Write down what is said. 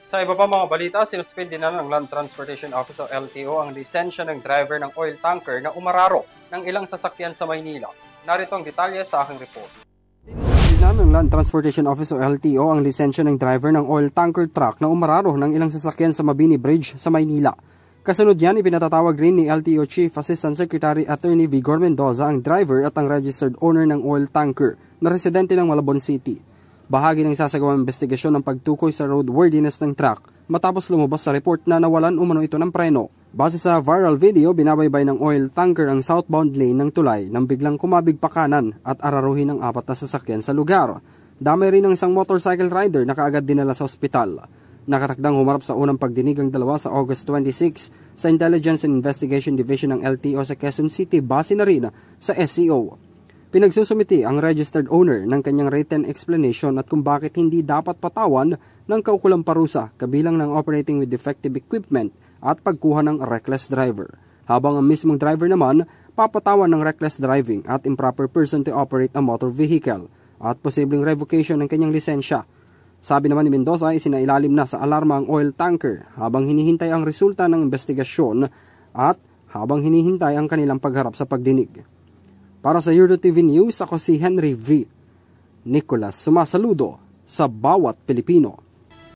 Sa iba pa mga balita, sinuspindi na ng Land Transportation Office o LTO ang lisensya ng driver ng oil tanker na umararo ng ilang sasakyan sa Maynila. Narito ang detalye sa aking report. Sinuspindi na ng Land Transportation Office o LTO ang lisensya ng driver ng oil tanker truck na umararo ng ilang sasakyan sa Mabini Bridge sa Maynila. Kasunod yan, ipinatatawag rin ni LTO Chief Assistant Secretary Attorney Vigor Mendoza ang driver at ang registered owner ng oil tanker na residente ng Malabon City. Bahagi ng isasagawang investigasyon ng pagtukoy sa roadworthiness ng truck matapos lumabas sa report na nawalan umano ito ng preno. Base sa viral video, binabaybay ng oil tanker ang southbound lane ng tulay nang biglang kumabig pa kanan at araruhin ng 4 na sasakyan sa lugar. Damay rin ng isang motorcycle rider na kaagad dinala sa ospital. Nakatakdang humarap sa unang pagdinig ang dalawa sa August 26 sa Intelligence and Investigation Division ng LTO sa Quezon City, base na rin sa SCO. Pinagsusumiti ang registered owner ng kanyang written explanation at kung bakit hindi dapat patawan ng kaukulang parusa kabilang ng operating with defective equipment at pagkuha ng reckless driver. Habang ang mismong driver naman papatawan ng reckless driving at improper person to operate a motor vehicle at posibleng revocation ng kanyang lisensya. Sabi naman ni Mendoza, isinailalim na sa alarma ang oil tanker habang hinihintay ang resulta ng investigasyon at habang hinihintay ang kanilang pagharap sa pagdinig. Para sa EuroTV News, ako si Henry V. Nicolas, sumasaludo sa bawat Pilipino.